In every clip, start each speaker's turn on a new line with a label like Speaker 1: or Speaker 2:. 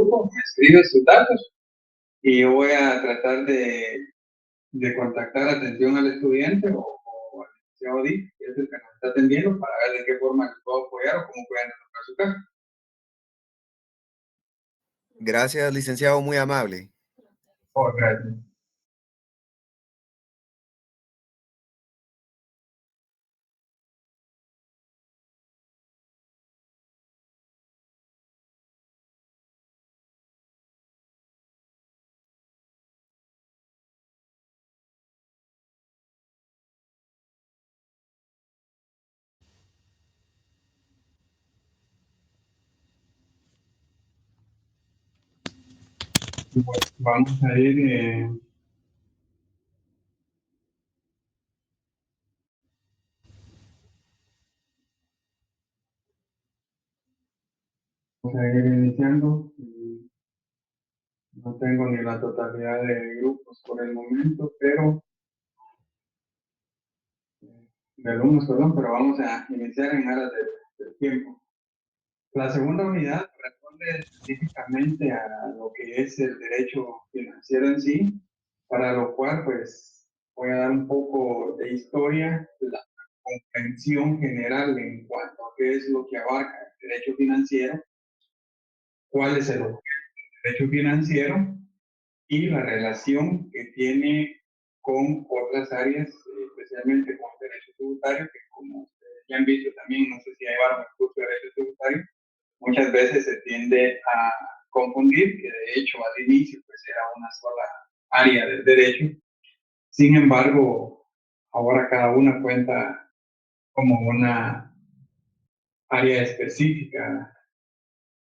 Speaker 1: grupo, me escribes sus datos y yo voy a tratar de contactar atención al estudiante o al licenciado Di, que es el que nos está atendiendo, para ver de qué forma les puedo apoyar o cómo pueden resolver su caso.
Speaker 2: Gracias, licenciado, muy amable.
Speaker 1: Oh, gracias. Bueno, vamos a ir, vamos a ir iniciando. No tengo ni la totalidad de grupos por el momento, pero de alumnos, perdón, pero vamos a iniciar en aras del tiempo. La segunda unidad responde específicamente a lo que es el derecho financiero en sí, para lo cual pues voy a dar un poco de historia, la comprensión general en cuanto a qué es lo que abarca el derecho financiero, cuál es el objeto del derecho financiero y la relación que tiene con otras áreas, especialmente con el derecho tributario, que como ustedes ya han visto también, no sé si llevaron el curso de derecho tributario, muchas veces se tiende a confundir, que de hecho al inicio pues era una sola área del derecho. Sin embargo, ahora cada una cuenta como una área específica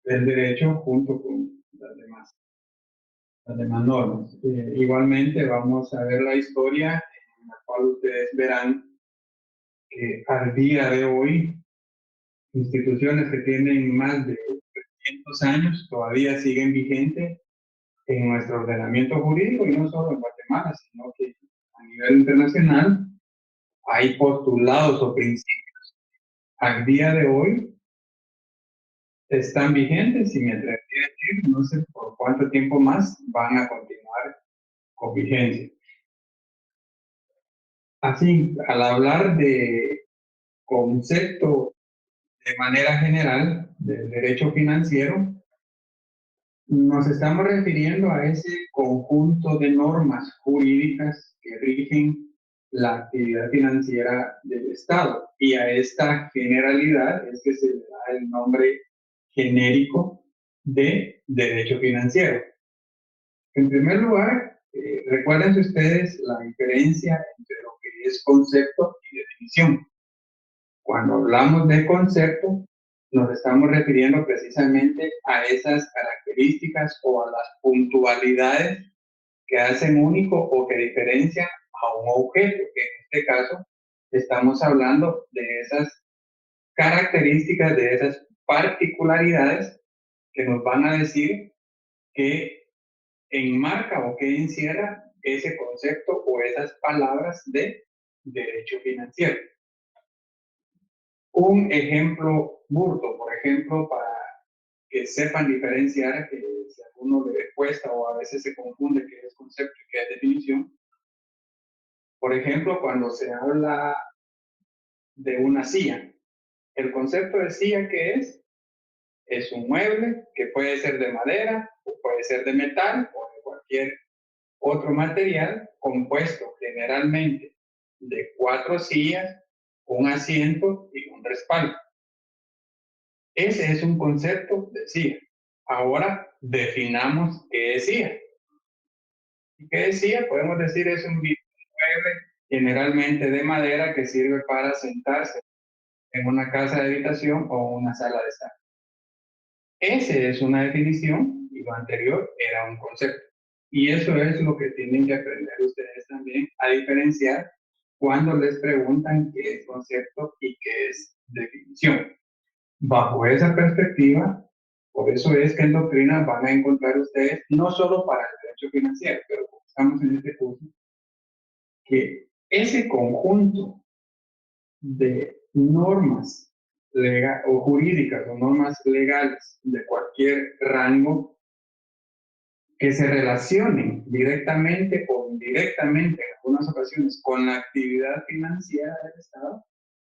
Speaker 1: del derecho junto con las demás normas. Igualmente vamos a ver la historia en la cual ustedes verán que al día de hoy instituciones que tienen más de 300 años todavía siguen vigentes en nuestro ordenamiento jurídico, y no solo en Guatemala, sino que a nivel internacional hay postulados o principios al día de hoy están vigentes, y me atrevería a decir, no sé por cuánto tiempo más van a continuar con vigencia. Así, al hablar de concepto de manera general del derecho financiero, nos estamos refiriendo a ese conjunto de normas jurídicas que rigen la actividad financiera del Estado, y a esta generalidad es que se le da el nombre genérico de derecho financiero. En primer lugar, recuerden ustedes la diferencia entre lo que es concepto y definición. Cuando hablamos de concepto, nos estamos refiriendo precisamente a esas características o a las puntualidades que hacen único o que diferencian a un objeto. En este caso, estamos hablando de esas características, de esas particularidades que nos van a decir que enmarca o que encierra ese concepto o esas palabras de derecho financiero. Un ejemplo burdo, por ejemplo, para que sepan diferenciar, que si a uno le cuesta o a veces se confunde qué es concepto y qué es definición. Por ejemplo, cuando se habla de una silla, el concepto de silla, ¿qué es? Es un mueble que puede ser de madera o puede ser de metal o de cualquier otro material, compuesto generalmente de 4 sillas, un asiento y un respaldo. Ese es un concepto de silla. Ahora definamos qué es silla. ¿Y qué es silla? Podemos decir es un mueble generalmente de madera que sirve para sentarse en una casa de habitación o una sala de estar. Esa es una definición y lo anterior era un concepto. Y eso es lo que tienen que aprender ustedes también a diferenciar cuando les preguntan qué es concepto y qué es definición. Bajo esa perspectiva, por eso es que en doctrina van a encontrar ustedes, no solo para el derecho financiero, pero como estamos en este curso, que ese conjunto de normas o jurídicas o normas legales de cualquier rango que se relacionen directamente o indirectamente en algunas ocasiones con la actividad financiera del Estado,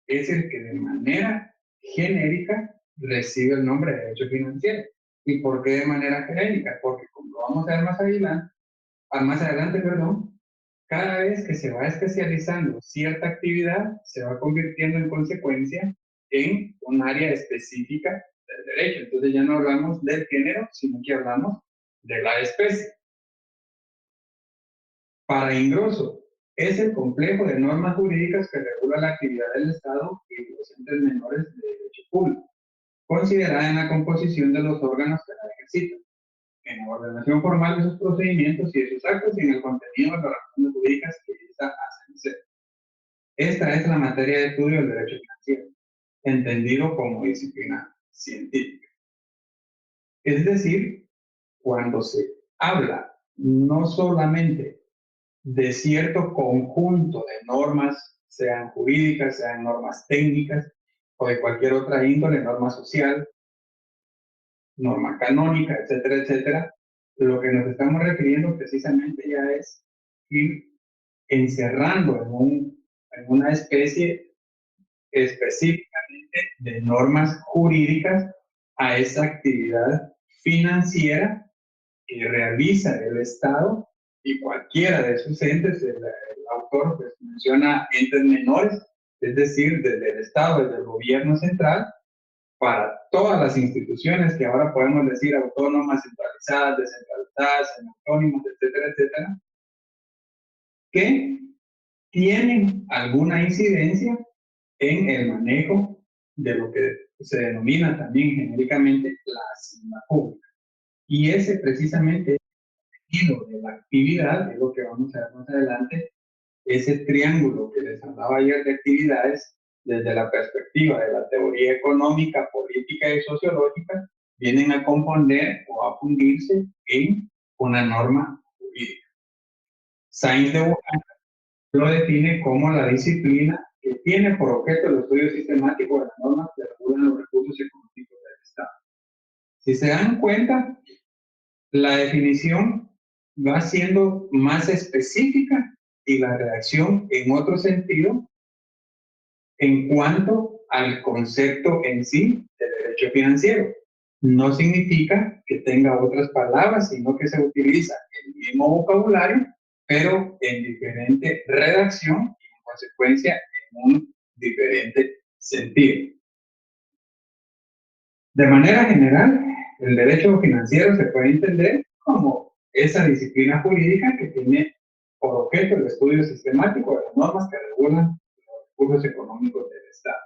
Speaker 1: es el que de manera genérica recibe el nombre de derecho financiero. ¿Y por qué de manera genérica? Porque como lo vamos a ver más adelante, perdón, cada vez que se va especializando cierta actividad, se va convirtiendo en consecuencia en un área específica del derecho. Entonces ya no hablamos del género, sino que hablamos de la especie. Para engroso, es el complejo de normas jurídicas que regula la actividad del Estado y los entes menores de derecho público, considerada en la composición de los órganos que la ejercitan, en la ordenación formal de sus procedimientos y de sus actos y en el contenido de las razones jurídicas que ésta hacen ser. Esta es la materia de estudio del derecho financiero, entendido como disciplina científica. Es decir, cuando se habla no solamente de cierto conjunto de normas, sean jurídicas, sean normas técnicas o de cualquier otra índole, norma social, norma canónica, etcétera, etcétera, lo que nos estamos refiriendo precisamente ya es ir encerrando en una especie específicamente de normas jurídicas a esa actividad financiera que realiza el Estado y cualquiera de sus entes. El autor pues, menciona entes menores, es decir, desde el Estado, desde el gobierno central, para todas las instituciones que ahora podemos decir autónomas, centralizadas, descentralizadas, autónomas, etcétera, etcétera, que tienen alguna incidencia en el manejo de lo que se denomina también genéricamente la hacienda pública. Y ese precisamente de la actividad, es lo que vamos a ver más adelante, ese triángulo que les hablaba ayer de actividades, desde la perspectiva de la teoría económica, política y sociológica, vienen a componer o a fundirse en una norma jurídica. Sainz de Bogotá lo define como la disciplina que tiene por objeto el estudio sistemático de las normas que regulan los recursos económicos del Estado. Si se dan cuenta, la definición va siendo más específica y la redacción en otro sentido en cuanto al concepto en sí de derecho financiero. No significa que tenga otras palabras, sino que se utiliza el mismo vocabulario, pero en diferente redacción y en consecuencia en un diferente sentido. De manera general, el derecho financiero se puede entender como esa disciplina jurídica que tiene por objeto el estudio sistemático de las normas que regulan los recursos económicos del Estado.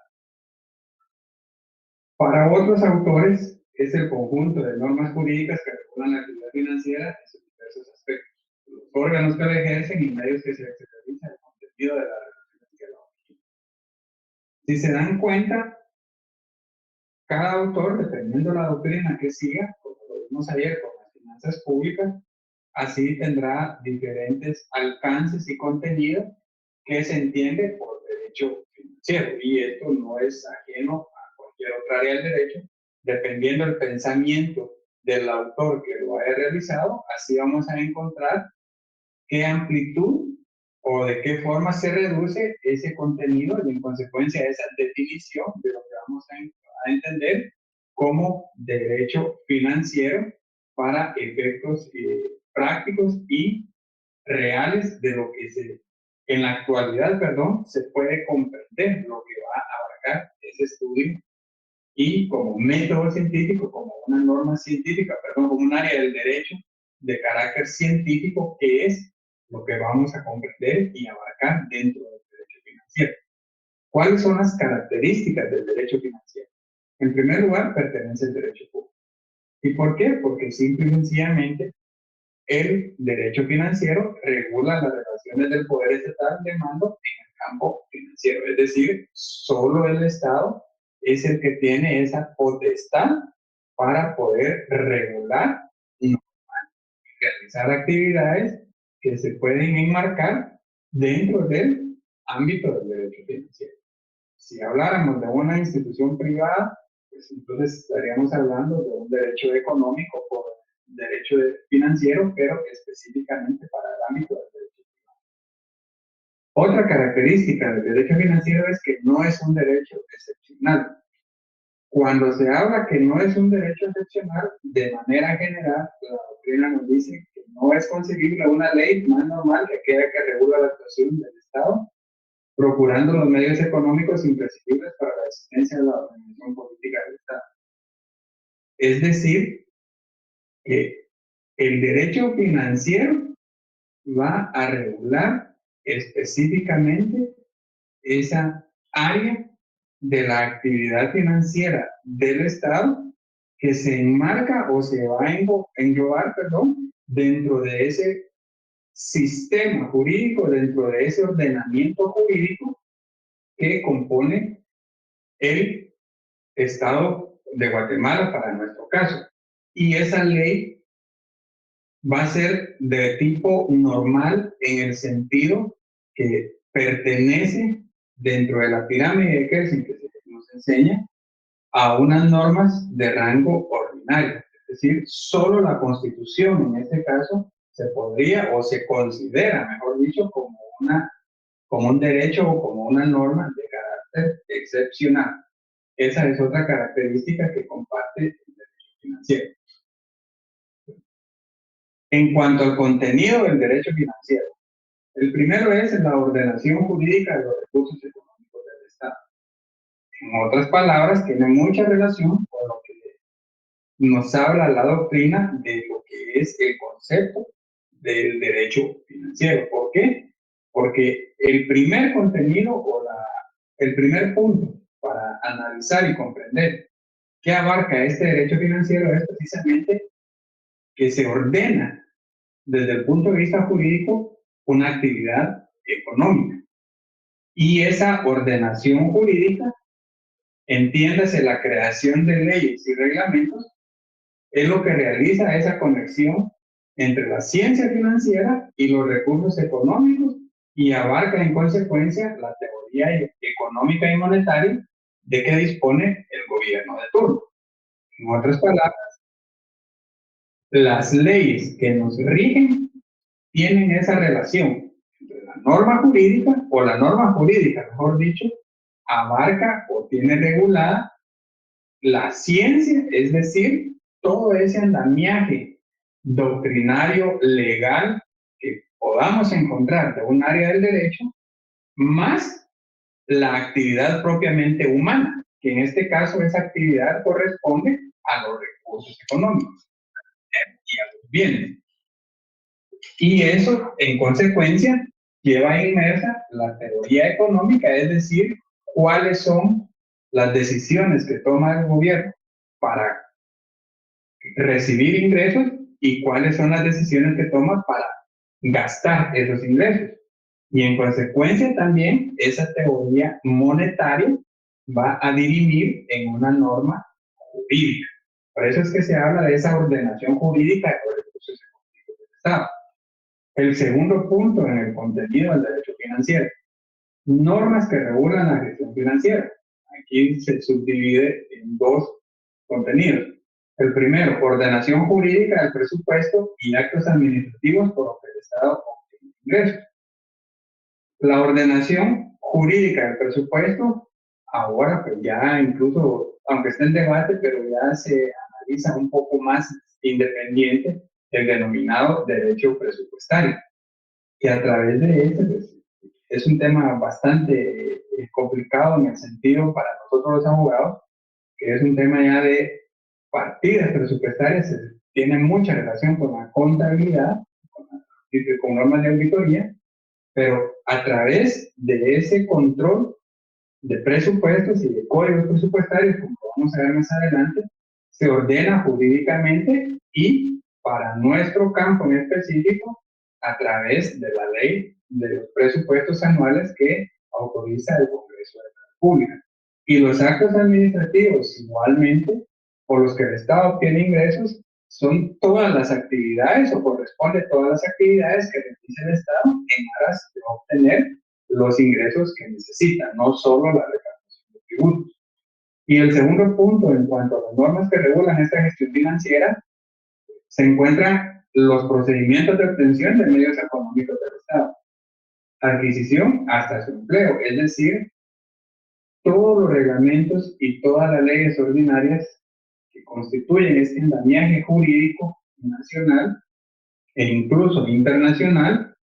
Speaker 1: Para otros autores, es el conjunto de normas jurídicas que regulan la actividad financiera en sus diversos aspectos, los órganos que la ejercen y medios que se exteriorizan el contenido de las relaciones que la originan. Si se dan cuenta, cada autor, dependiendo de la doctrina que siga, como lo vimos ayer con las finanzas públicas, así tendrá diferentes alcances y contenidos que se entiende por derecho financiero. Y esto no es ajeno a cualquier otra área del derecho, dependiendo del pensamiento del autor que lo haya realizado, así vamos a encontrar qué amplitud o de qué forma se reduce ese contenido y en consecuencia esa definición de lo que vamos a entender como derecho financiero para efectos prácticos y reales de lo que en la actualidad, perdón, se puede comprender lo que va a abarcar ese estudio y como método científico, como una norma científica, perdón, como un área del derecho de carácter científico, que es lo que vamos a comprender y abarcar dentro del derecho financiero. ¿Cuáles son las características del derecho financiero? En primer lugar, pertenece al derecho público. ¿Y por qué? Porque simple y sencillamente el derecho financiero regula las relaciones del poder estatal de mando en el campo financiero. Es decir, solo el Estado es el que tiene esa potestad para poder regular y realizar actividades que se pueden enmarcar dentro del ámbito del derecho financiero. Si habláramos de una institución privada, pues entonces estaríamos hablando de un derecho económico por derecho financiero, pero específicamente para el ámbito del derecho. Otra característica del derecho financiero es que no es un derecho excepcional. Cuando se habla que no es un derecho excepcional, de manera general, la doctrina nos dice que no es concebible una ley más normal que aquella que regula la actuación del Estado, procurando los medios económicos imprescindibles para la existencia de la organización política del Estado. Es decir, que el derecho financiero va a regular específicamente esa área de la actividad financiera del Estado que se enmarca o se va a englobar, dentro de ese sistema jurídico, dentro de ese ordenamiento jurídico que compone el Estado de Guatemala para nuestro caso. Y esa ley va a ser de tipo normal en el sentido que pertenece dentro de la pirámide de Kelsen que se nos enseña a unas normas de rango ordinario. Es decir, solo la Constitución en este caso se podría o se considera, mejor dicho, como un derecho o como una norma de carácter excepcional. Esa es otra característica que comparte el derecho financiero. En cuanto al contenido del derecho financiero, el primero es la ordenación jurídica de los recursos económicos del Estado. En otras palabras, tiene mucha relación con lo que nos habla la doctrina de lo que es el concepto del derecho financiero. ¿Por qué? Porque el primer contenido o el primer punto para analizar y comprender qué abarca este derecho financiero es precisamente que se ordena desde el punto de vista jurídico una actividad económica. Y esa ordenación jurídica, entiéndase la creación de leyes y reglamentos, es lo que realiza esa conexión entre la ciencia financiera y los recursos económicos y abarca en consecuencia la teoría económica y monetaria de que dispone el gobierno de turno. En otras palabras, las leyes que nos rigen tienen esa relación entre la norma jurídica, o la norma jurídica, mejor dicho, abarca o tiene regulada la ciencia, es decir, todo ese andamiaje doctrinario, legal, que podamos encontrar de un área del derecho, más la actividad propiamente humana, que en este caso esa actividad corresponde a los recursos económicos y a los bienes. Y eso, en consecuencia, lleva inmersa la teoría económica, es decir, cuáles son las decisiones que toma el gobierno para recibir ingresos y cuáles son las decisiones que toma para gastar esos ingresos. Y en consecuencia también esa teoría monetaria va a dirimir en una norma jurídica. Por eso es que se habla de esa ordenación jurídica de los recursos económicos del Estado. El segundo punto en el contenido del derecho financiero, normas que regulan la gestión financiera. Aquí se subdivide en dos contenidos. El primero, ordenación jurídica del presupuesto y actos administrativos por los que el Estado obtiene ingresos. La ordenación jurídica del presupuesto, ahora pues ya incluso, aunque esté en debate, pero ya se analiza un poco más independiente el denominado derecho presupuestario, que a través de este pues, es un tema bastante complicado en el sentido para nosotros los abogados, que es un tema ya de partidas presupuestarias, tiene mucha relación con la contabilidad, con normas de auditoría, pero a través de ese control de presupuestos y de códigos presupuestarios, como vamos a ver más adelante, se ordena jurídicamente y para nuestro campo en específico, a través de la ley de los presupuestos anuales que autoriza el Congreso de la República. Y los actos administrativos, igualmente, por los que el Estado obtiene ingresos, son todas las actividades o corresponde a todas las actividades que realiza el Estado en aras de obtener los ingresos que necesita, no solo la recaudación de tributos. Y el segundo punto, en cuanto a las normas que regulan esta gestión financiera, se encuentran los procedimientos de obtención de medios económicos del Estado, adquisición hasta su empleo, es decir, todos los reglamentos y todas las leyes ordinarias que constituyen este andamiaje jurídico nacional e incluso internacional,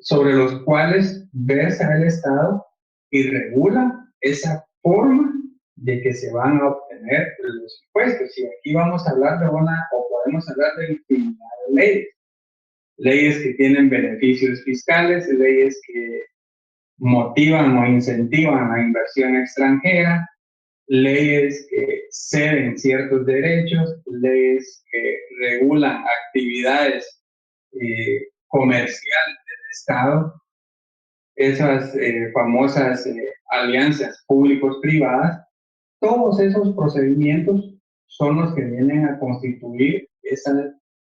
Speaker 1: sobre los cuales versa el Estado y regula esa forma de que se van a obtener los impuestos. Y aquí vamos a hablar de o podemos hablar de infinidad de leyes. Leyes que tienen beneficios fiscales, leyes que motivan o incentivan la inversión extranjera, leyes que ceden ciertos derechos, leyes que regulan actividades comerciales del Estado, esas famosas alianzas públicos-privadas. Todos esos procedimientos son los que vienen a constituir ese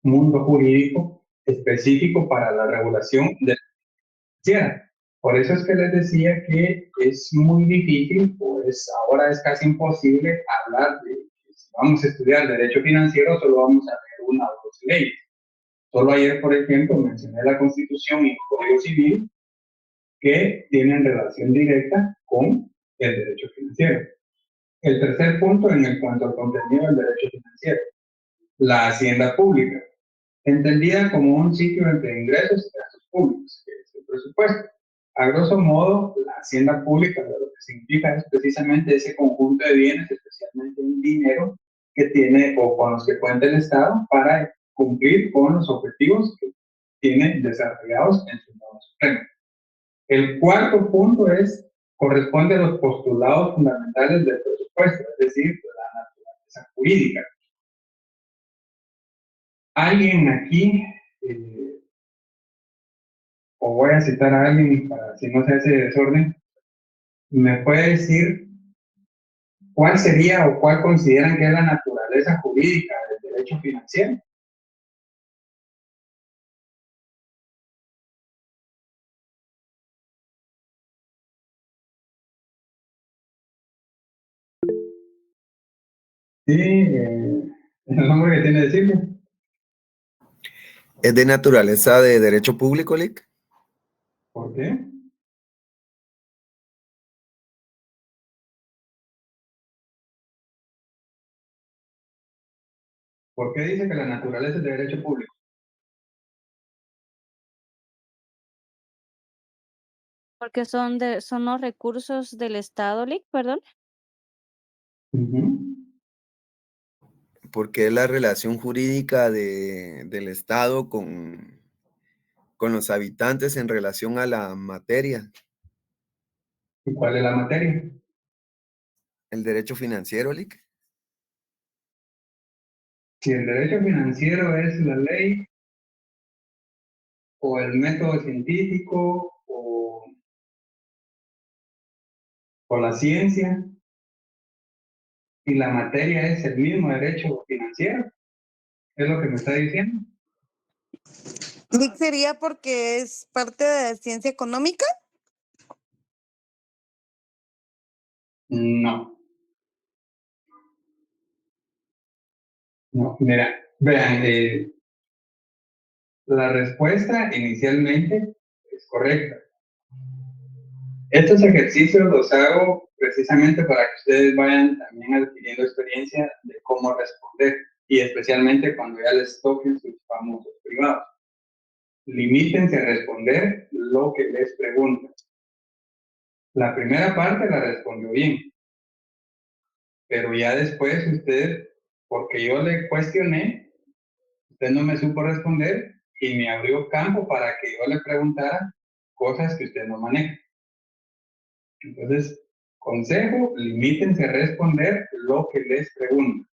Speaker 1: mundo jurídico específico para la regulación de la financiera. Por eso es que les decía que es muy difícil, pues ahora es casi imposible hablar de que si vamos a estudiar derecho financiero solo vamos a ver una o dos leyes. Solo ayer, por ejemplo, mencioné la Constitución y el Código Civil que tienen relación directa con el derecho financiero. El tercer punto en cuanto al contenido del derecho financiero, la hacienda pública, entendida como un sitio entre ingresos y gastos públicos, que es el presupuesto. A grosso modo, la hacienda pública lo que significa es precisamente ese conjunto de bienes, especialmente en dinero, que tiene o con los que cuenta el Estado para cumplir con los objetivos que tiene desarrollados en su nuevo supremo. El cuarto punto corresponde a los postulados fundamentales del presupuesto, es decir, la naturaleza jurídica. Alguien aquí, o voy a citar a alguien para si no se hace desorden, me puede decir cuál sería o cuál consideran que es la naturaleza jurídica del derecho financiero. Sí, el nombre que tiene decirlo.
Speaker 2: ¿Es de naturaleza de derecho público, Lick?
Speaker 1: ¿Por qué? ¿Por qué dice que la naturaleza es de derecho público?
Speaker 3: Porque son los recursos del Estado, Lick, perdón.
Speaker 2: Porque es la relación jurídica del Estado con los habitantes en relación a la materia.
Speaker 1: ¿Y cuál es la materia?
Speaker 2: ¿El derecho financiero, Lick?
Speaker 1: Si el derecho financiero es la ley, o el método científico, o la ciencia, y la materia es el mismo derecho financiero, es lo que me está diciendo.
Speaker 4: ¿Lic sería porque es parte de la ciencia económica?
Speaker 1: No. No, mira, vean, la respuesta inicialmente es correcta. Estos ejercicios los hago precisamente para que ustedes vayan también adquiriendo experiencia de cómo responder, y especialmente cuando ya les toquen sus famosos privados. Limítense a responder lo que les preguntan. La primera parte la respondió bien, pero ya después usted, porque yo le cuestioné, usted no me supo responder y me abrió campo para que yo le preguntara cosas que usted no maneja. Entonces, consejo, limítense a responder lo que les preguntan.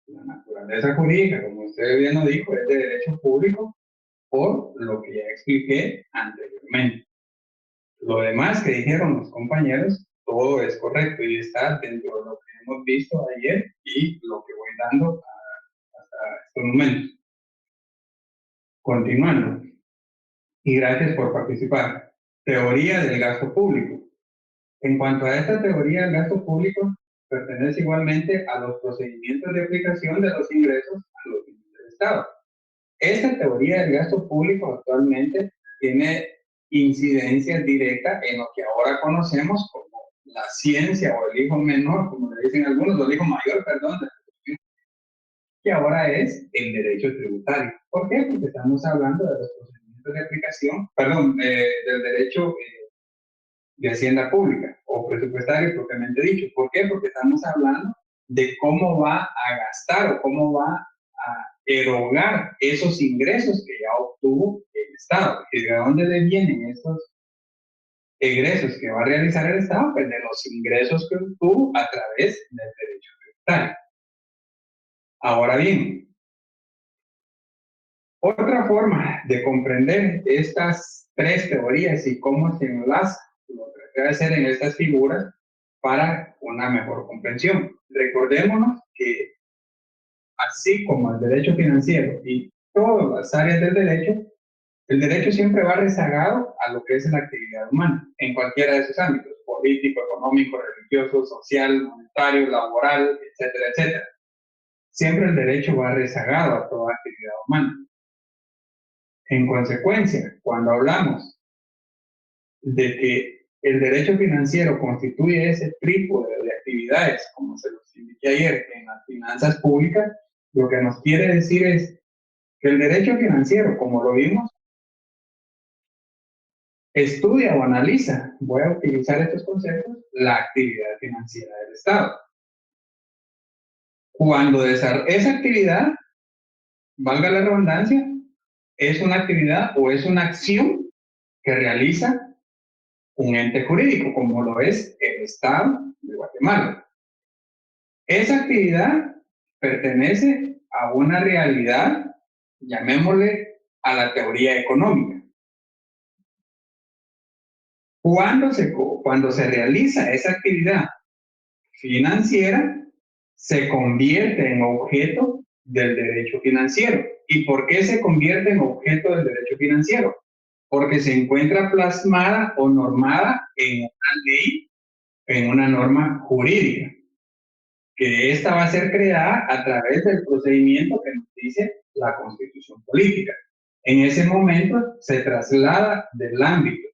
Speaker 1: La naturaleza jurídica, como usted bien lo dijo, es de derecho público por lo que ya expliqué anteriormente. Lo demás que dijeron los compañeros, todo es correcto y está dentro de lo que hemos visto ayer y lo que voy dando hasta estos momentos. Continuando. Y gracias por participar. Teoría del gasto público. En cuanto a esta teoría del gasto público, pertenece igualmente a los procedimientos de aplicación de los ingresos a los bienes del Estado. Esta teoría del gasto público actualmente tiene incidencias directas en lo que ahora conocemos como la ciencia o el hijo menor, como le dicen algunos, o el hijo mayor, perdón, que ahora es el derecho tributario. ¿Por qué? Porque estamos hablando de los procedimientos de aplicación, perdón, del derecho de hacienda pública o presupuestario propiamente dicho. ¿Por qué? Porque estamos hablando de cómo va a gastar o cómo va a erogar esos ingresos que ya obtuvo el Estado. ¿Y de dónde le vienen esos egresos que va a realizar el Estado? Pues de los ingresos que obtuvo a través del derecho tributario. Ahora bien, otra forma de comprender estas tres teorías y cómo se enlaza lo que traté de hacer en estas figuras para una mejor comprensión. Recordémonos que así como el derecho financiero y todas las áreas del derecho, el derecho siempre va rezagado a lo que es la actividad humana, en cualquiera de sus ámbitos, político, económico, religioso, social, monetario, laboral, etcétera, etcétera. Siempre el derecho va rezagado a toda actividad humana. En consecuencia, cuando hablamos de que el derecho financiero constituye ese trípode de actividades, como se los indiqué ayer, en las finanzas públicas, lo que nos quiere decir es que el derecho financiero, como lo vimos, estudia o analiza, voy a utilizar estos conceptos, la actividad financiera del Estado. Cuando esa actividad, valga la redundancia, es una actividad o es una acción que realiza un ente jurídico, como lo es el Estado de Guatemala. Esa actividad pertenece a una realidad, llamémosle a la teoría económica. Cuando se realiza esa actividad financiera, se convierte en objeto del derecho financiero. ¿Y por qué se convierte en objeto del derecho financiero? Porque se encuentra plasmada o normada en una ley, en una norma jurídica, que esta va a ser creada a través del procedimiento que nos dice la Constitución Política. En ese momento se traslada del ámbito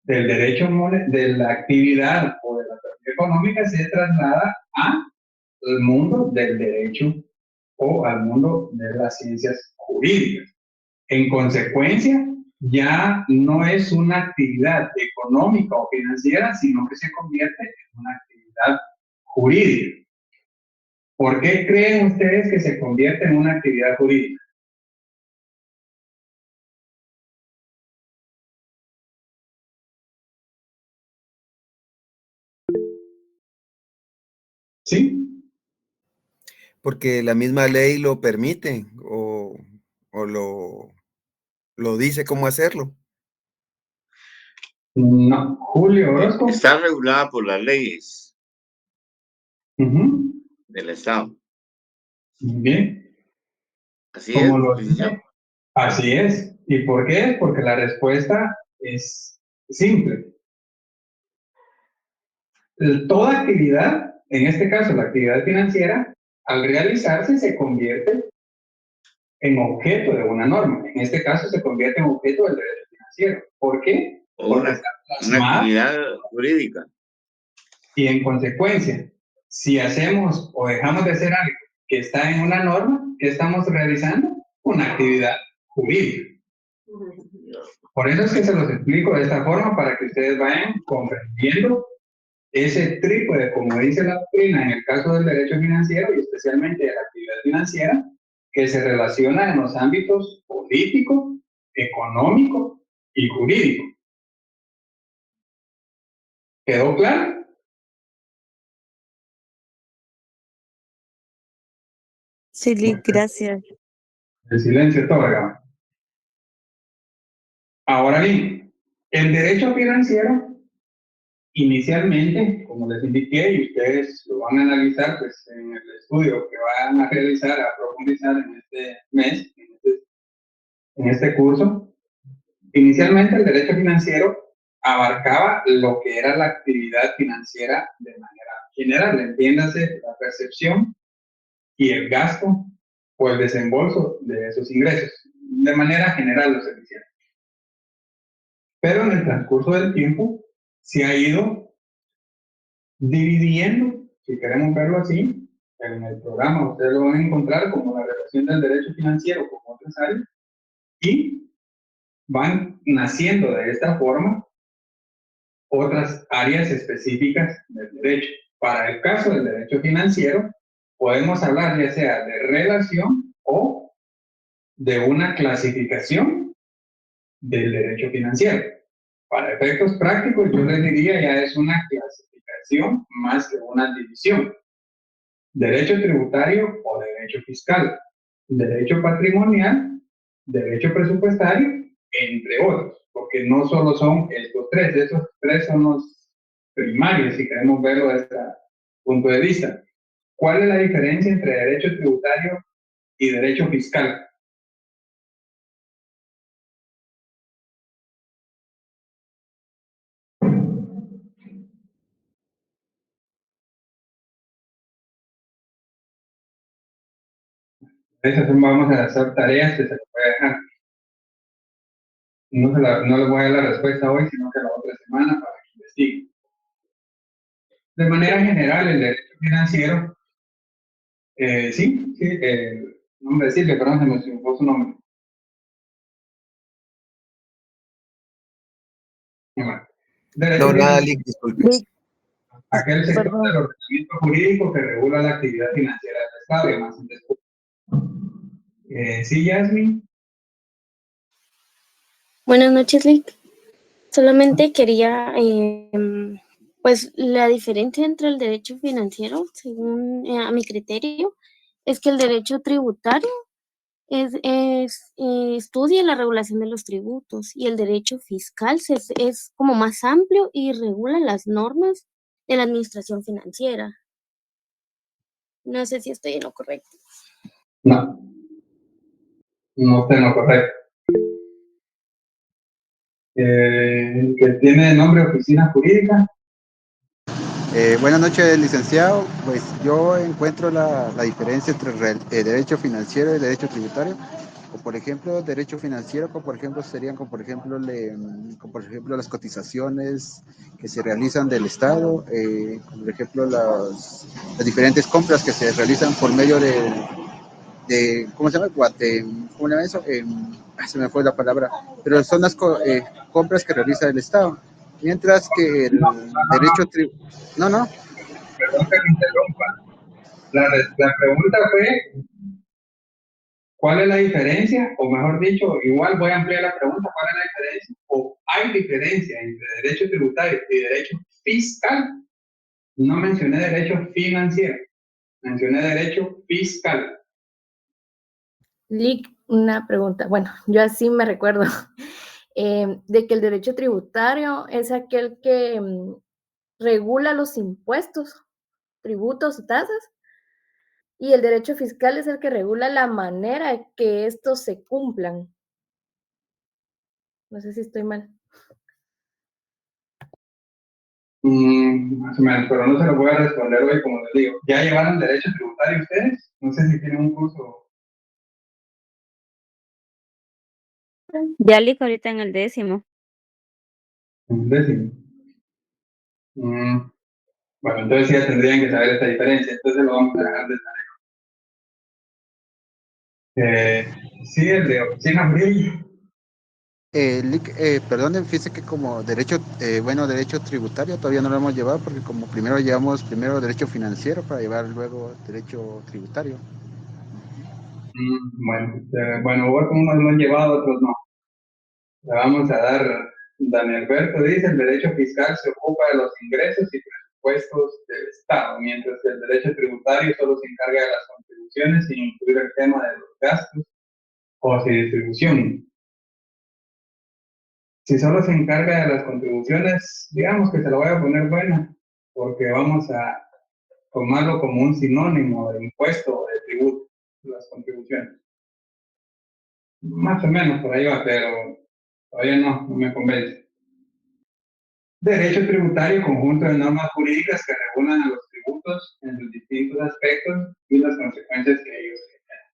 Speaker 1: del derecho, de la actividad o de la teoría económica, se traslada al mundo del derecho o al mundo de las ciencias jurídicas. En consecuencia, ya no es una actividad económica o financiera, sino que se convierte en una actividad jurídica. ¿Por qué creen ustedes que se convierte en una actividad jurídica? ¿Sí?
Speaker 2: Porque la misma ley lo permite o lo dice cómo hacerlo.
Speaker 1: No. Julio Orozco.
Speaker 5: Está regulada por las leyes
Speaker 1: Uh-huh.
Speaker 5: del Estado.
Speaker 1: Bien.
Speaker 5: Así
Speaker 1: Como
Speaker 5: es,
Speaker 1: lo
Speaker 5: licenciado.
Speaker 1: dice, así es. ¿Y por qué? Porque la respuesta es simple. Toda actividad, en este caso la actividad financiera, al realizarse se convierte en objeto de una norma. En este caso se convierte en objeto del derecho financiero. ¿Por qué?
Speaker 5: O
Speaker 1: Porque
Speaker 5: una
Speaker 1: está plasmada
Speaker 5: actividad jurídica.
Speaker 1: y en consecuencia, si hacemos o dejamos de hacer algo que está en una norma, ¿qué estamos realizando? Una actividad jurídica. Por eso es que se los explico de esta forma para que ustedes vayan comprendiendo ese trípode, como dice la doctrina en el caso del derecho financiero y especialmente de la actividad financiera, que se relaciona en los ámbitos político, económico y jurídico. ¿Quedó claro?
Speaker 4: Sí, Lick, gracias.
Speaker 1: El silencio otorga. Ahora bien, el derecho financiero, inicialmente, como les indiqué, y ustedes lo van a analizar pues, en el estudio que van a realizar, a profundizar en este mes, en este curso, inicialmente el derecho financiero abarcaba lo que era la actividad financiera de manera general, entiéndase la percepción y el gasto o el desembolso de esos ingresos. De manera general los eficientes. Pero en el transcurso del tiempo se ha ido dividiendo, si queremos verlo así, en el programa ustedes lo van a encontrar como la relación del derecho financiero con otras áreas y van naciendo de esta forma otras áreas específicas del derecho. Para el caso del derecho financiero, podemos hablar ya sea de relación o de una clasificación del derecho financiero. Para efectos prácticos, yo les diría ya es una clasificación más que una división. Derecho tributario o derecho fiscal, derecho patrimonial, derecho presupuestario, entre otros, porque no solo son estos tres, esos tres son los primarios si queremos verlo desde este punto de vista. ¿Cuál es la diferencia entre derecho tributario y derecho fiscal? Esas vamos a hacer tareas que se les voy a dejar. No les voy a dar la respuesta hoy, sino que la otra semana para que investiguen. De manera general, el derecho financiero, nombre de Silvia, perdón, se me equivocó su nombre. Bueno, derecho
Speaker 2: No, nada,
Speaker 1: financiero,
Speaker 2: Lick, disculpe.
Speaker 1: aquel sector
Speaker 4: Perdón.
Speaker 1: del ordenamiento jurídico que regula la actividad financiera del Estado y demás. Sí, Yasmin.
Speaker 6: Buenas noches, Lick. Solamente quería, pues la diferencia entre el derecho financiero, según a mi criterio, es que el derecho tributario estudia la regulación de los tributos y el derecho fiscal es como más amplio y regula las normas de la administración financiera. No sé si estoy en lo correcto.
Speaker 1: No, no está en lo correcto. Que tiene nombre oficina jurídica.
Speaker 7: Buenas noches, licenciado. Pues yo encuentro la diferencia entre derecho financiero y derecho tributario. O por ejemplo, derecho financiero, como por ejemplo serían como por ejemplo, las cotizaciones que se realizan del Estado, como por ejemplo las diferentes compras que se realizan por medio de ¿cómo se llama? ¿Cómo se llama eso? Se me fue la palabra, pero son las compras que realiza el Estado. Mientras que el derecho no,
Speaker 1: Perdón que me interrumpa. La pregunta fue, ¿cuál es la diferencia? O mejor dicho, igual voy a ampliar la pregunta, ¿cuál es la diferencia? ¿O hay diferencia entre derecho tributario y derecho fiscal? No mencioné derecho financiero, mencioné derecho fiscal.
Speaker 8: Lick, una pregunta. Bueno, yo así me recuerdo de que el derecho tributario es aquel que regula los impuestos, tributos y tasas, y el derecho fiscal es el que regula la manera que estos se cumplan. No sé si estoy mal.
Speaker 1: Más o menos, pero no se lo voy a responder hoy, como les digo. ¿Ya llevaron derecho tributario ustedes? No sé si tienen un curso.
Speaker 3: Ya Lick ahorita en el 10º.
Speaker 1: Un décimo. Bueno, entonces ya tendrían que saber esta diferencia, entonces lo vamos a dejar de tarea. Sí, el de oficina jurídica.
Speaker 7: perdón, fíjese que como derecho tributario todavía no lo hemos llevado porque como primero llevamos derecho financiero para llevar luego derecho tributario.
Speaker 1: Bueno, unos lo han llevado, otros no. Le vamos a dar, Danielberto dice, el derecho fiscal se ocupa de los ingresos y presupuestos del Estado, mientras que el derecho tributario solo se encarga de las contribuciones sin incluir el tema de los gastos o su distribución. Si solo se encarga de las contribuciones, digamos que se lo voy a poner buena, porque vamos a tomarlo como un sinónimo de impuesto o de tributo, las contribuciones. Más o menos por ahí va, pero todavía no me convence. Derecho tributario, conjunto de normas jurídicas que regulan a los tributos en sus distintos aspectos y las consecuencias que ellos generan.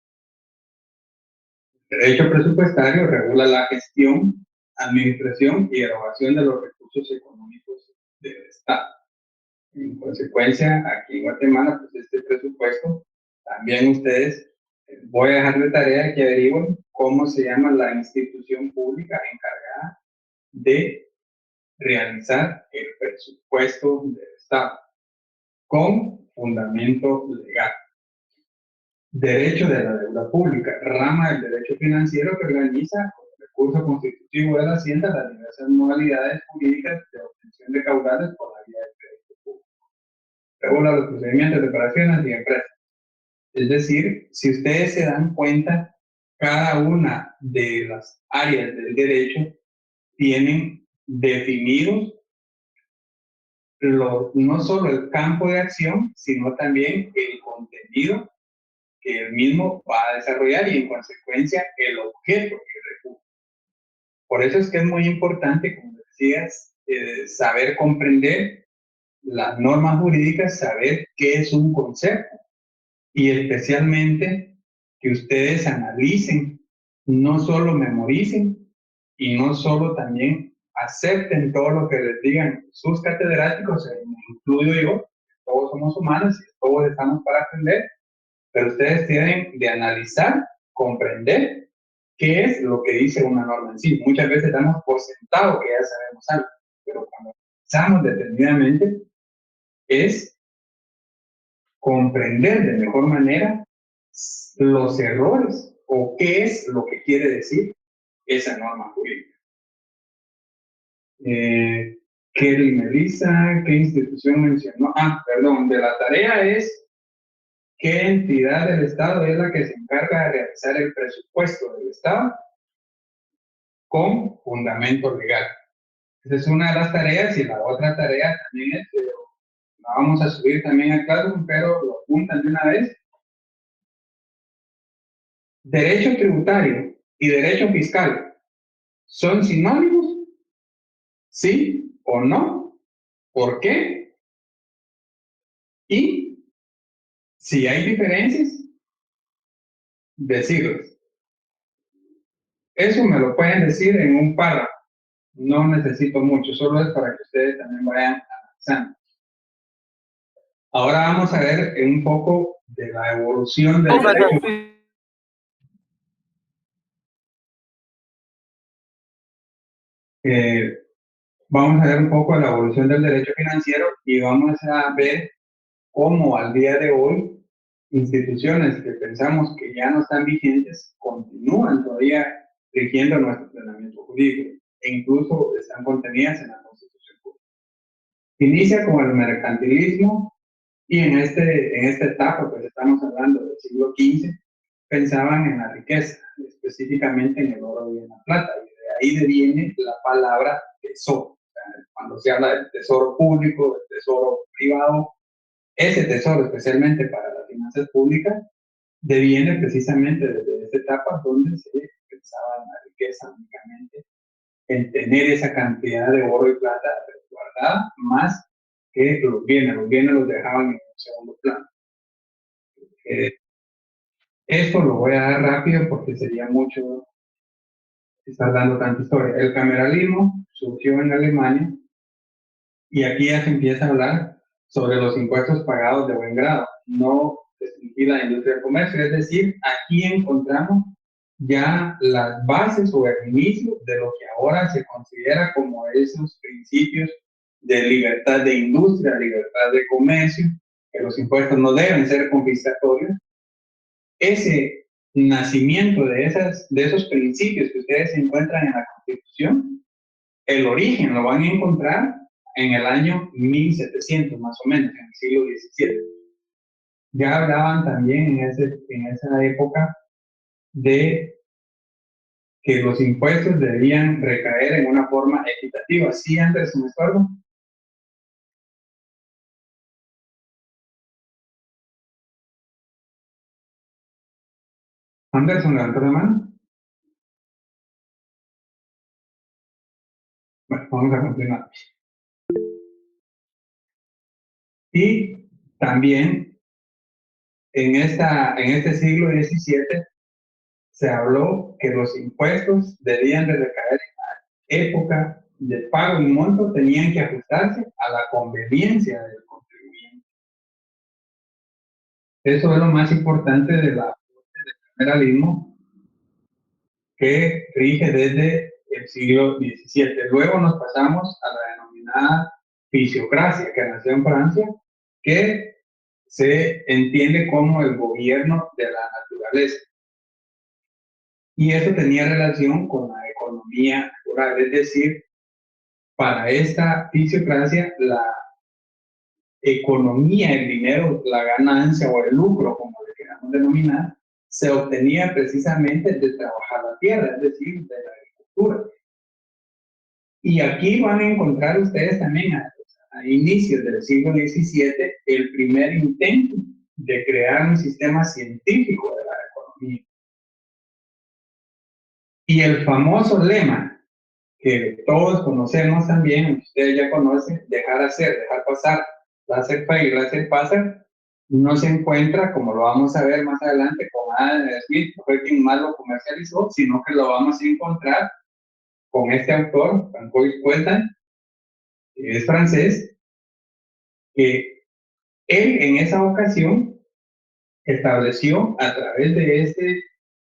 Speaker 1: Derecho presupuestario regula la gestión, administración y erogación de los recursos económicos del Estado. En consecuencia, aquí en Guatemala, pues este presupuesto, también ustedes, voy a dejar de tarea que averigüen cómo se llama la institución pública encargada de realizar el presupuesto del Estado, con fundamento legal. Derecho de la deuda pública, rama del derecho financiero que organiza con el recurso constitutivo de la Hacienda las diversas modalidades jurídicas de obtención de caudales por la vía del crédito público. Regula los procedimientos de operaciones y empresas. Es decir, si ustedes se dan cuenta, cada una de las áreas del derecho tienen definidos no solo el campo de acción, sino también el contenido que el mismo va a desarrollar y en consecuencia el objeto que recurre. Por eso es que es muy importante, como decías, saber comprender las normas jurídicas, saber qué es un concepto y especialmente que ustedes analicen, no solo memoricen y no solo también acepten todo lo que les digan sus catedráticos, me incluyo yo, todos somos humanos y todos estamos para aprender, pero ustedes tienen de analizar, comprender qué es lo que dice una norma en sí. Muchas veces damos por sentado que ya sabemos algo, pero cuando analizamos detenidamente es comprender de mejor manera los errores o qué es lo que quiere decir esa norma jurídica. Kelly Melissa, ¿qué institución mencionó? Perdón, de la tarea es qué entidad del Estado es la que se encarga de realizar el presupuesto del Estado con fundamento legal. Esa es una de las tareas y la otra tarea también es, la vamos a subir también al Classroom, pero lo apuntan de una vez. Derecho tributario y derecho fiscal, ¿son sinónimos? ¿Sí o no? ¿Por qué? Y si hay diferencias, decirlos. Eso me lo pueden decir en un párrafo. No necesito mucho, solo es para que ustedes también vayan analizando. Ahora vamos a ver un poco de la evolución del derecho. Vamos a ver un poco de la evolución del derecho financiero y vamos a ver cómo al día de hoy instituciones que pensamos que ya no están vigentes continúan todavía rigiendo nuestro ordenamiento jurídico e incluso están contenidas en la Constitución pública. Inicia con el mercantilismo y en esta etapa, pues estamos hablando del siglo XV, pensaban en la riqueza, específicamente en el oro y en la plata, y de ahí deviene la palabra tesoro. O sea, cuando se habla del tesoro público, del tesoro privado, ese tesoro, especialmente para las finanzas públicas, deviene precisamente desde esta etapa donde se pensaba en la riqueza únicamente, en tener esa cantidad de oro y plata guardada, más que los bienes los dejaban en un segundo plano. Esto lo voy a dar rápido porque sería mucho estar dando tanta historia. El cameralismo surgió en Alemania y aquí ya se empieza a hablar sobre los impuestos pagados de buen grado, no restringir la industria del comercio, es decir, aquí encontramos ya las bases o el inicio de lo que ahora se considera como esos principios de libertad de industria, libertad de comercio, que los impuestos no deben ser confiscatorios. Ese nacimiento de esos principios que ustedes encuentran en la Constitución, el origen lo van a encontrar en el año 1700, más o menos, en el siglo XVII. Ya hablaban también en esa época de que los impuestos debían recaer en una forma equitativa. ¿Sí, Anderson, me acuerdo? Anderson, levantó la mano. Bueno, vamos a continuar. Y también en este siglo XVII se habló que los impuestos debían de recaer en la época de pago y monto, tenían que ajustarse a la conveniencia del contribuyente. Eso es lo más importante del liberalismo que rige desde el siglo XVII. Luego nos pasamos a la denominada fisiocracia, que nació en Francia, que se entiende como el gobierno de la naturaleza. Y eso tenía relación con la economía natural, es decir, para esta fisiocracia, la economía, el dinero, la ganancia o el lucro, como le queramos denominar, se obtenía precisamente de trabajar la tierra, es decir, de la agricultura. Y aquí van a encontrar ustedes también a inicios del siglo XVII el primer intento de crear un sistema científico de la economía. Y el famoso lema que todos conocemos también, ustedes ya conocen, dejar hacer, dejar pasar, laissez faire, laissez passer, no se encuentra, como lo vamos a ver más adelante, con Adam Smith, que fue quien más lo comercializó, sino que lo vamos a encontrar con este autor, Francois Pueltan, que es francés, que él en esa ocasión estableció a través de este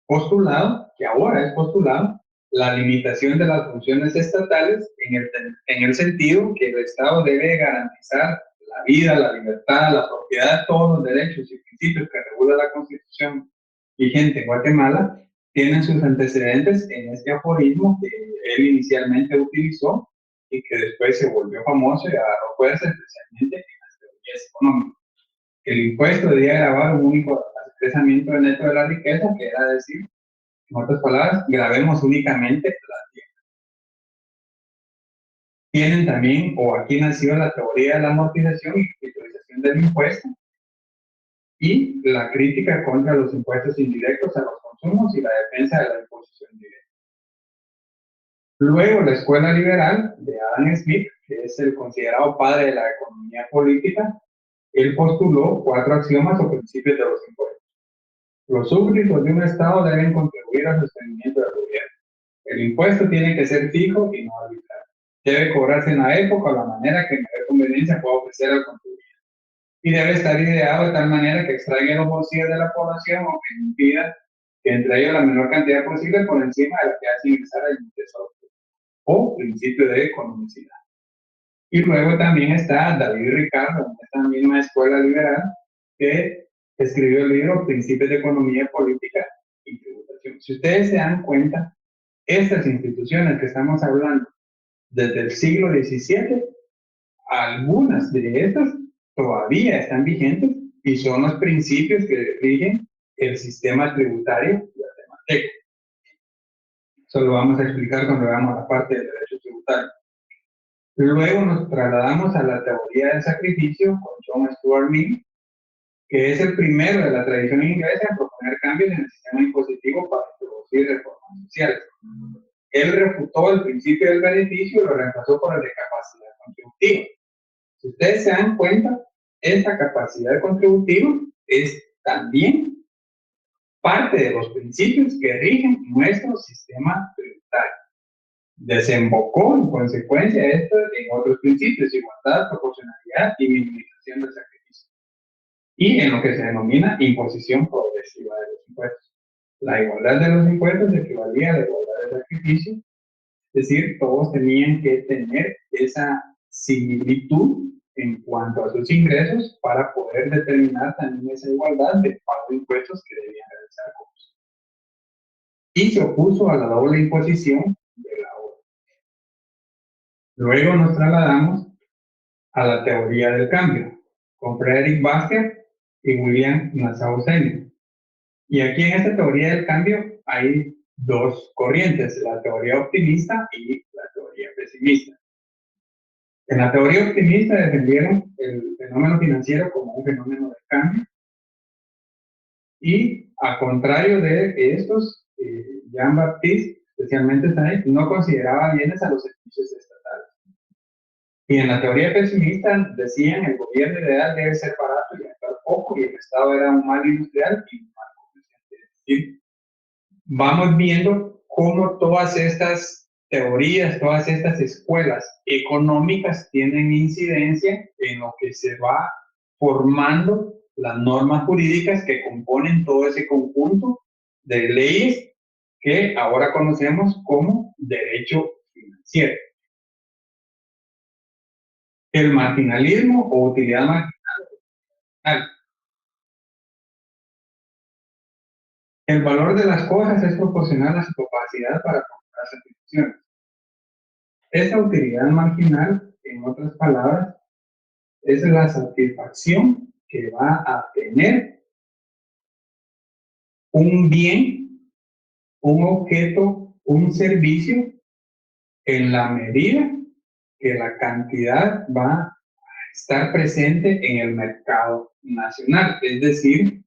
Speaker 1: postulado, que ahora es postulado, la limitación de las funciones estatales en el sentido que el Estado debe garantizar la vida, la libertad, la propiedad, todos los derechos y principios que regula la Constitución vigente en Guatemala, tienen sus antecedentes en este aforismo que él inicialmente utilizó y que después se volvió famoso y agarró fuerza, especialmente en las teorías económicas. El impuesto debía grabar un único expresamiento neto de la riqueza, que era decir, en otras palabras, grabemos únicamente la tierra. Tienen también, o aquí nació la teoría de la amortización y utilización del impuesto, y la crítica contra los impuestos indirectos a los consumos y la defensa de la imposición directa. Luego, la escuela liberal de Adam Smith, que es el considerado padre de la economía política, él postuló 4 axiomas o principios de los impuestos. Los súbditos de un Estado deben contribuir al sostenimiento del gobierno. El impuesto tiene que ser fijo y no arbitrario. Debe cobrarse en la época o la manera que mayor conveniencia pueda ofrecer al contribuyente. Y debe estar ideado de tal manera que extraiga los bolsillos de la población o que impida que entre ellos la menor cantidad posible por encima de la que hace ingresar al tesoro, o principio de economicidad. Y luego también está David Ricardo, de esta misma escuela liberal, que escribió el libro Principios de Economía Política y Tributación. Si ustedes se dan cuenta, estas instituciones que estamos hablando desde el siglo XVII, algunas de estas todavía están vigentes y son los principios que rigen el sistema tributario guatemalteco. Eso lo vamos a explicar cuando veamos la parte del derecho tributario. Luego nos trasladamos a la teoría del sacrificio con John Stuart Mill, que es el primero de la tradición inglesa en proponer cambios en el sistema impositivo para introducir reformas sociales. Él refutó el principio del beneficio y lo reemplazó por el de capacidad contributiva. Si ustedes se dan cuenta, esta capacidad contributiva es también parte de los principios que rigen nuestro sistema tributario. Desembocó en consecuencia esto en otros principios: igualdad, proporcionalidad y minimización del sacrificio. Y en lo que se denomina imposición progresiva de los impuestos. La igualdad de los impuestos equivalía a la igualdad del sacrificio, es decir, todos tenían que tener esa similitud en cuanto a sus ingresos para poder determinar también esa igualdad de pago de impuestos que debían realizar todos. Y se opuso a la doble imposición de la obra. Luego nos trasladamos a la teoría del cambio, con Frederick Bastiat y William Nassau Senior. Y aquí en esta teoría del cambio hay 2 corrientes, la teoría optimista y la teoría pesimista. En la teoría optimista defendieron el fenómeno financiero como un fenómeno de cambio, y a contrario de estos, Jean-Baptiste, especialmente Stein, no consideraba bienes a los servicios estatales. Y en la teoría pesimista decían el gobierno ideal debe ser barato y gastar poco, y el Estado era un mal industrial y un mal comerciante. Es decir, vamos viendo cómo todas estas teorías, todas estas escuelas económicas tienen incidencia en lo que se va formando las normas jurídicas que componen todo ese conjunto de leyes que ahora conocemos como derecho financiero. El marginalismo o utilidad marginal. El valor de las cosas es proporcional a su capacidad para comprar satisfacciones. Esta utilidad marginal, en otras palabras, es la satisfacción que va a tener un bien, un objeto, un servicio, en la medida que la cantidad va a estar presente en el mercado nacional. Es decir,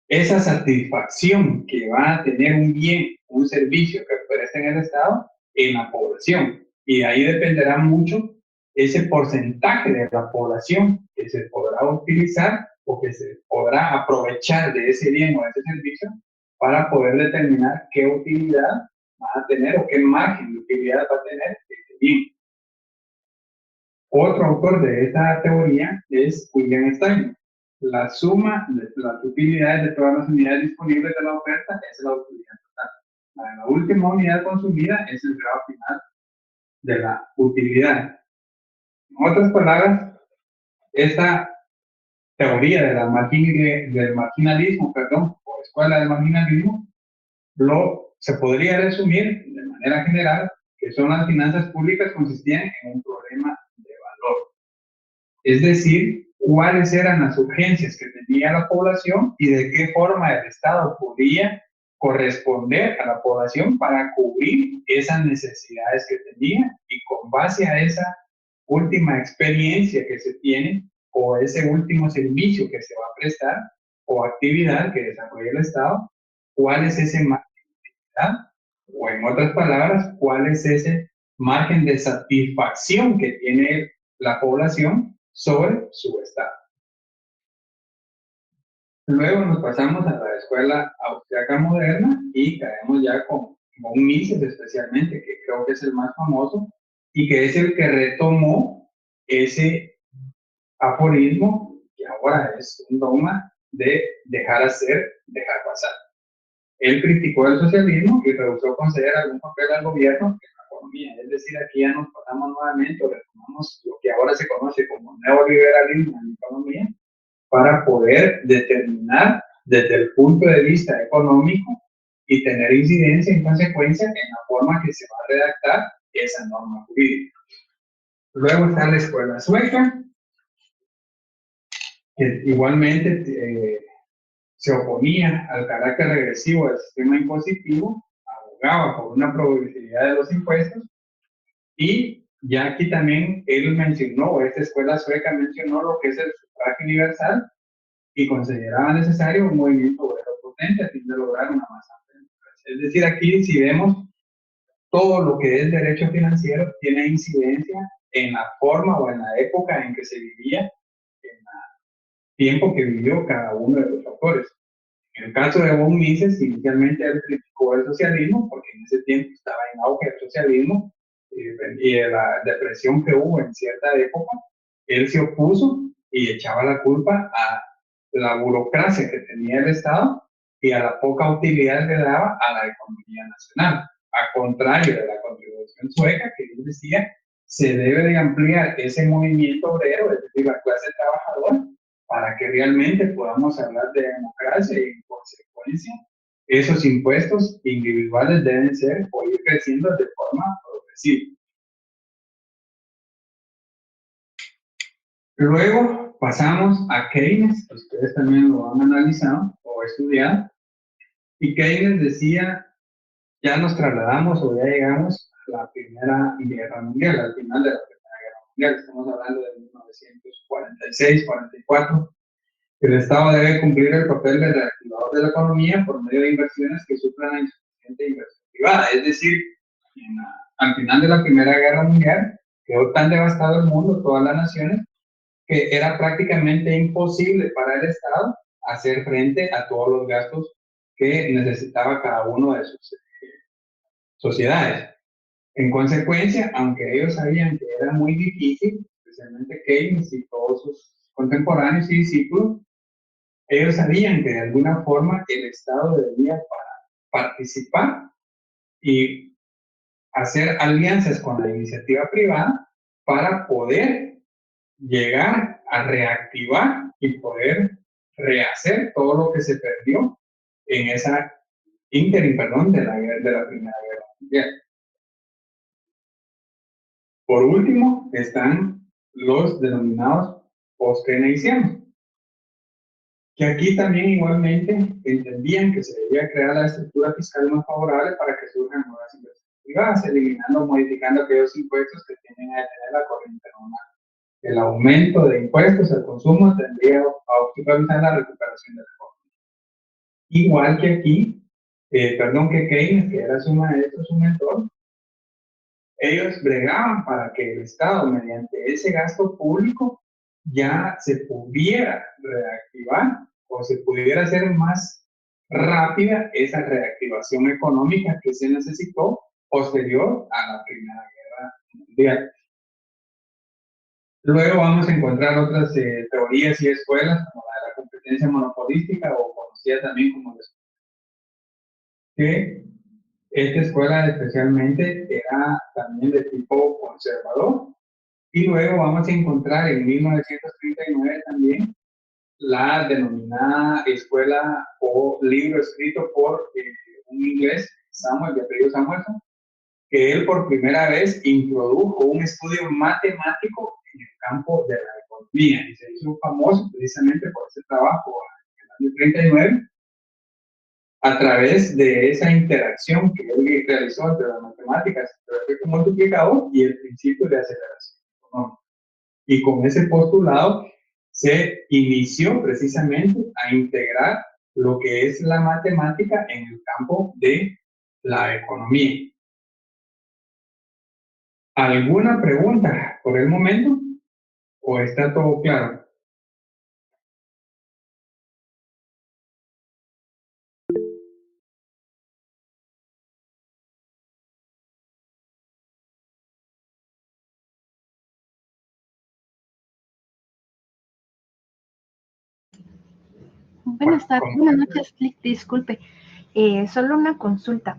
Speaker 1: esa satisfacción que va a tener un bien, un servicio que ofrece en el Estado en la población. Y ahí dependerá mucho ese porcentaje de la población que se podrá utilizar o que se podrá aprovechar de ese bien o de ese servicio para poder determinar qué utilidad va a tener o qué margen de utilidad va a tener ese bien. Otro autor de esta teoría es William Stein. La suma de las utilidades de todas las unidades disponibles de la oferta es la utilidad total. La última unidad consumida es el grado final de la utilidad. En otras palabras, esta teoría de del marginalismo, o escuela del marginalismo, se podría resumir de manera general que son las finanzas públicas consistían en un problema de valor. Es decir, cuáles eran las urgencias que tenía la población y de qué forma el Estado podía corresponder a la población para cubrir esas necesidades que tenía, y con base a esa última experiencia que se tiene o ese último servicio que se va a prestar o actividad que desarrolla el Estado, cuál es ese margen de utilidad, o en otras palabras, cuál es ese margen de satisfacción que tiene la población sobre su Estado. Luego nos pasamos a la escuela austriaca moderna y caemos ya con un Mises especialmente, que creo que es el más famoso y que es el que retomó ese aforismo que ahora es un dogma de dejar hacer, dejar pasar. Él criticó el socialismo y rehusó conceder algún papel al gobierno en la economía. Es decir, aquí ya nos pasamos nuevamente o retomamos lo que ahora se conoce como neoliberalismo en la economía para poder determinar desde el punto de vista económico y tener incidencia en consecuencia en la forma que se va a redactar esa norma jurídica. Luego está la escuela sueca, que igualmente se oponía al carácter regresivo del sistema impositivo, abogaba por una progresividad de los impuestos, y ya aquí también él mencionó, esta escuela sueca mencionó lo que es el sufragio universal y consideraba necesario un movimiento obrero potente a fin de lograr una más amplia democracia. Es decir, aquí si vemos todo lo que es derecho financiero tiene incidencia en la forma o en la época en que se vivía, en el tiempo que vivió cada uno de los autores. En el caso de von Mises, inicialmente él criticó el socialismo porque en ese tiempo estaba en auge el socialismo y la depresión que hubo en cierta época. Él se opuso y echaba la culpa a la burocracia que tenía el Estado y a la poca utilidad que daba a la economía nacional. A contrario de la Contribución sueca, que él decía, se debe de ampliar ese movimiento obrero, es decir, la clase trabajadora, para que realmente podamos hablar de democracia y, en consecuencia, esos impuestos individuales deben ser o ir creciendo de forma progresiva. Luego pasamos a Keynes, ustedes también lo han analizado o estudiado, y Keynes decía, ya nos trasladamos o ya llegamos a la Primera Guerra Mundial, al final de la Primera Guerra Mundial, estamos hablando de 1946-44. El Estado debe cumplir el papel de reactivador de la economía por medio de inversiones que suplan la insuficiente inversión privada. Es decir, al final de la Primera Guerra Mundial quedó tan devastado el mundo, todas las naciones, que era prácticamente imposible para el Estado hacer frente a todos los gastos que necesitaba cada uno de sus sociedades. En consecuencia, aunque ellos sabían que era muy difícil, especialmente Keynes y todos sus contemporáneos y discípulos, ellos sabían que de alguna forma el Estado debía participar y hacer alianzas con la iniciativa privada para poder llegar a reactivar y poder rehacer todo lo que se perdió en esa ínterim, de la Primera Guerra Mundial. Por último, están los denominados post-keynesianos, que aquí también igualmente entendían que se debía crear la estructura fiscal más favorable para que surjan nuevas inversiones privadas, eliminando o modificando aquellos impuestos que tienden a detener la corriente normal. El aumento de impuestos al consumo tendría a obstaculizar la recuperación de la economía. Igual que aquí, que Keynes, que era su maestro, su mentor, ellos bregaban para que el Estado, mediante ese gasto público, ya se pudiera reactivar o se pudiera hacer más rápida esa reactivación económica que se necesitó posterior a la Primera Guerra Mundial. Luego vamos a encontrar otras teorías y escuelas, como la de la competencia monopolística, o conocida también como que esta escuela especialmente era también de tipo conservador. Y luego vamos a encontrar en 1939 también la denominada escuela o libro escrito por un inglés, Samuel, de apellido Samuelson, que él por primera vez introdujo un estudio matemático en el campo de la economía y se hizo famoso precisamente por ese trabajo en el año 39 a través de esa interacción que él realizó entre las matemáticas, el efecto multiplicador y el principio de aceleración económica. Y con ese postulado se inició precisamente a integrar lo que es la matemática en el campo de la economía. ¿Alguna pregunta por el momento? ¿O está todo claro?
Speaker 9: Buenas noches, disculpe. Solo una consulta.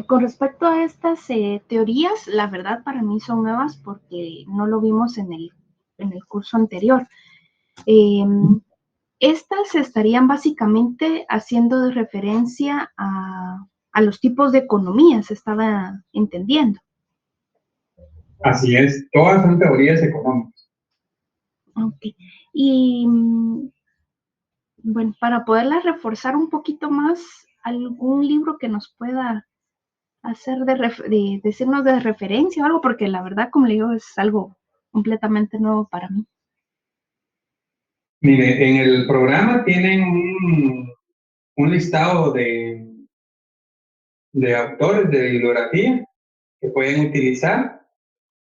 Speaker 9: Con respecto a estas teorías, la verdad para mí son nuevas porque no lo vimos en el curso anterior. Estas estarían básicamente haciendo de referencia a los tipos de economía, se estaba entendiendo.
Speaker 1: Así es, todas son teorías económicas.
Speaker 9: Ok. Y bueno, para poderla reforzar un poquito más, algún libro que nos pueda hacer de decirnos de referencia o algo, porque la verdad, como le digo, es algo completamente nuevo para mí.
Speaker 1: Mire, en el programa tienen un listado de autores de bibliografía que pueden utilizar.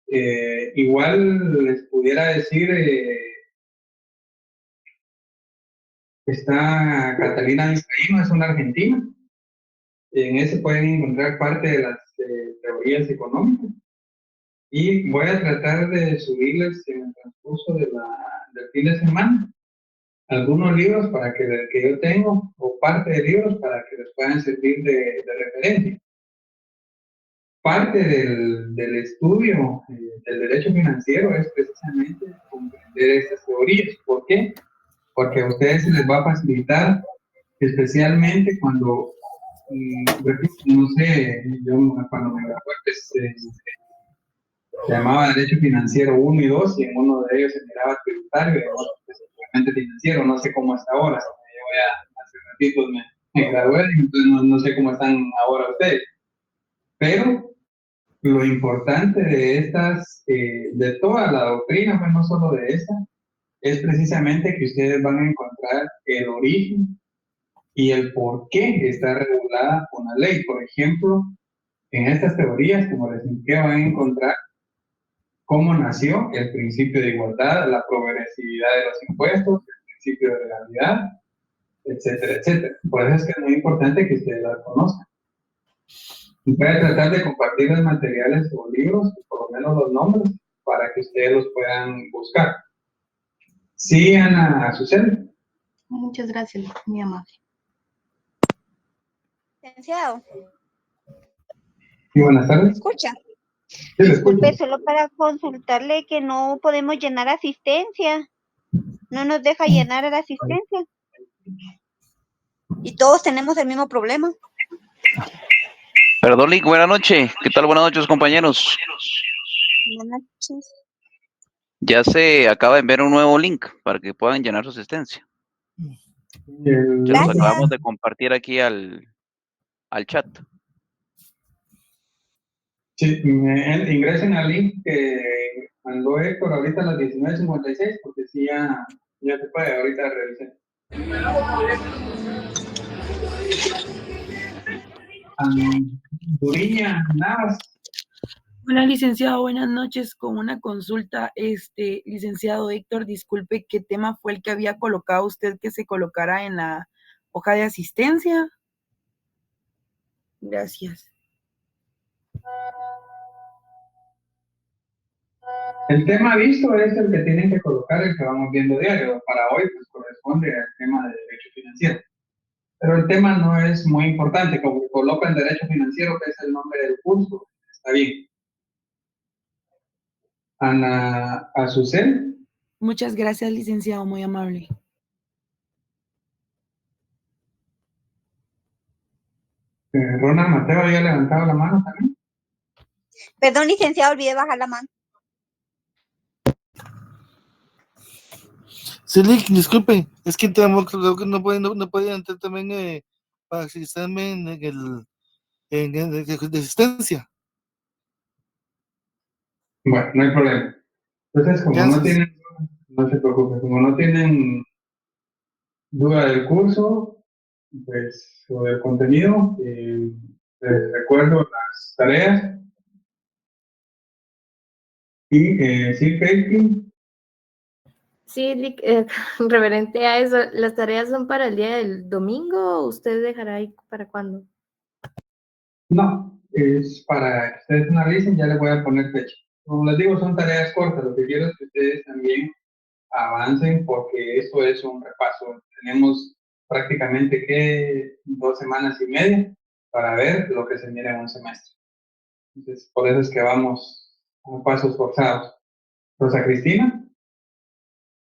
Speaker 1: Igual les pudiera decir, está Catalina Vizcaíno, es una argentina. En ese pueden encontrar parte de las teorías económicas. Y voy a tratar de subirles en el transcurso del fin de semana algunos libros para que yo tengo, o parte de libros para que les puedan servir de referencia. Parte del estudio del derecho financiero es precisamente comprender estas teorías. ¿Por qué? Porque a ustedes se les va a facilitar, especialmente cuando, no sé, yo cuando me gradué, se llamaba Derecho Financiero 1 y 2, y en uno de ellos se miraba tributario y en otro específicamente financiero. No sé cómo está ahora, yo hace ratitos me gradué, entonces no sé cómo están ahora ustedes. Pero lo importante de estas, de toda la doctrina, pues no solo de esta, es precisamente que ustedes van a encontrar el origen y el por qué está regulada con la ley. Por ejemplo, en estas teorías, como les indiqué, van a encontrar cómo nació el principio de igualdad, la progresividad de los impuestos, el principio de legalidad, etcétera, etcétera. Por eso es que es muy importante que ustedes las conozcan. Y puede tratar de compartir los materiales o libros, por lo menos los nombres, para que ustedes los puedan buscar. Sí, Ana Azucena.
Speaker 9: Muchas gracias, muy amable.
Speaker 10: Licenciado,
Speaker 1: Sí, buenas
Speaker 10: ¿me
Speaker 1: tardes.
Speaker 10: escucha?
Speaker 1: Sí, le
Speaker 10: Disculpe,
Speaker 1: escucho.
Speaker 10: solo para consultarle que no podemos llenar asistencia. No nos deja llenar la asistencia. Y todos tenemos el mismo problema.
Speaker 11: Perdón, Lick, buenas noches. ¿Qué tal? Buenas noches, compañeros.
Speaker 10: Buenas noches.
Speaker 11: Ya se acaba de enviar un nuevo link para que puedan llenar su asistencia. Se los
Speaker 10: Gracias.
Speaker 11: acabamos de compartir aquí al chat.
Speaker 1: Sí, ingresen al link que mandó Héctor ahorita a las 19:56, porque sí, ya se puede, ahorita revisé. Duriña, Navas.
Speaker 12: Hola, licenciado, buenas noches. Con una consulta, licenciado Héctor, disculpe, ¿qué tema fue el que había colocado usted que se colocara en la hoja de asistencia? Gracias.
Speaker 1: El tema visto es el que tienen que colocar, el que vamos viendo diario. Para hoy, pues corresponde al tema de derecho financiero. Pero el tema no es muy importante, como que colocan derecho financiero, que es el nombre del curso. Está bien. Ana Azucena.
Speaker 12: Muchas gracias, licenciado, muy amable.
Speaker 1: Ronald Mateo había levantado la mano también.
Speaker 10: Perdón, licenciado, olvidé bajar la mano.
Speaker 13: Sí, Lick, disculpe, es que creo que no puede entrar también para asistirme de asistencia.
Speaker 1: Bueno, no hay problema. Entonces, como no
Speaker 13: Gracias.
Speaker 1: tienen, no se preocupe, como no tienen duda del curso, pues, o del contenido, les recuerdo las tareas. Y sí, Katie.
Speaker 8: Sí, Lick, referente a eso, ¿las tareas son para el día del domingo o usted dejará ahí para cuándo?
Speaker 1: No, es para que ustedes analicen, ya les voy a poner fecha. Como les digo, son tareas cortas, lo que quiero es que ustedes también avancen porque esto es un repaso. Tenemos prácticamente que 2 semanas y media para ver lo que se mira en un semestre. Entonces, por eso es que vamos a pasos forzados. Rosa Cristina.